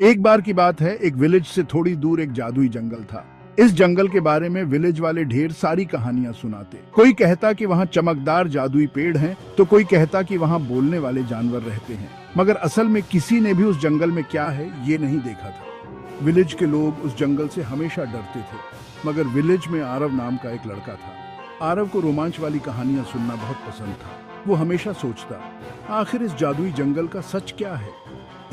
एक बार की बात है, एक विलेज से थोड़ी दूर एक जादुई जंगल था। इस जंगल के बारे में विलेज वाले ढेर सारी कहानियां सुनाते। कोई कहता कि वहाँ चमकदार जादुई पेड़ हैं, तो कोई कहता कि वहाँ बोलने वाले जानवर रहते हैं। मगर असल में किसी ने भी उस जंगल में क्या है ये नहीं देखा था। विलेज के लोग उस जंगल से हमेशा डरते थे। मगर विलेज में आरव नाम का एक लड़का था। आरव को रोमांच वाली कहानियां सुनना बहुत पसंद था। वो हमेशा सोचता, आखिर इस जादुई जंगल का सच क्या है।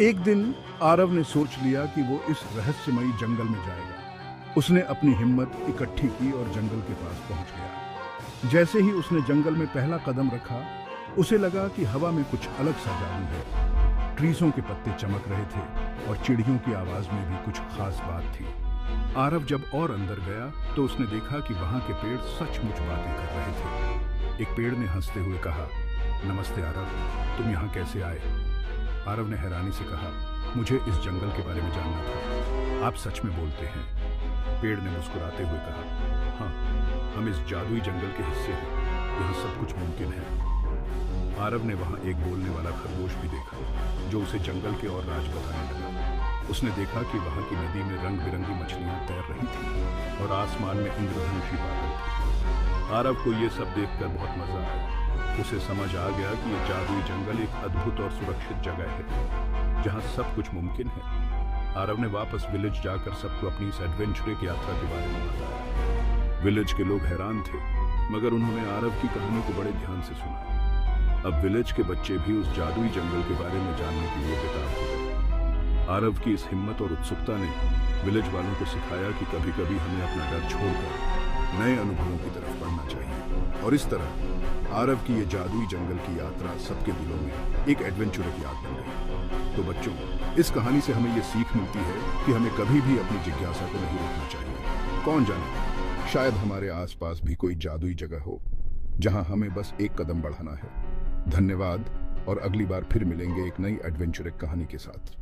एक दिन आरव ने सोच लिया कि वो इस रहस्यमयी जंगल में जाएगा। उसने अपनी हिम्मत इकट्ठी की और जंगल के पास पहुंच गया। जैसे ही उसने जंगल में पहला कदम रखा, उसे लगा कि हवा में कुछ अलग सा जादू है। ट्रीसों के पत्ते चमक रहे थे और चिड़ियों की आवाज में भी कुछ खास बात थी। आरव जब और अंदर गया तो उसने देखा कि वहां के पेड़ सचमुच बातें कर रहे थे। एक पेड़ ने हंसते हुए कहा, नमस्ते आरव, तुम यहाँ कैसे आए? आरव ने हैरानी से कहा, मुझे इस जंगल के बारे में जानना था। आप सच में बोलते हैं? पेड़ ने मुस्कुराते हुए कहा, हाँ, हम इस जादुई जंगल के हिस्से हैं। यहाँ सब कुछ मुमकिन है। आरव ने वहाँ एक बोलने वाला खरगोश भी देखा, जो उसे जंगल के और राज बताने लगा। उसने देखा कि वहाँ की नदी में रंग बिरंगी मछलियाँ तैर रही थीं और आसमान में इंद्रधनुषी बादल थे। आरव को ये सब देखकर बहुत मजा आया। उसे समझ आ गया कि ये जादुई जंगल एक अद्भुत और सुरक्षित जगह है, जहाँ सब कुछ मुमकिन है। आरव ने वापस विलेज जाकर सबको अपनी इस एडवेंचर यात्रा के बारे में बताया। विलेज के लोग हैरान थे, मगर उन्होंने आरव की कहानी को बड़े ध्यान से सुना। अब विलेज के बच्चे भी उस जादुई जंगल के बारे में जानने के लिए बेताब हो गए। आरव की इस हिम्मत और उत्सुकता ने विलेज वालों को सिखाया कि कभी कभी हमें अपना डर छोड़कर नए अनुभवों की तरफ बढ़ना चाहिए। और इस तरह आरव की ये जादुई जंगल की यात्रा सबके दिलों में एक एडवेंचर की याद बन गई। तो बच्चों, इस कहानी से हमें ये सीख मिलती है कि हमें कभी भी अपनी जिज्ञासा को नहीं रोकना चाहिए। कौन जाने, शायद हमारे आसपास भी कोई जादुई जगह हो जहां हमें बस एक कदम बढ़ाना है। धन्यवाद, और अगली बार फिर मिलेंगे एक नई एडवेंचरस कहानी के साथ।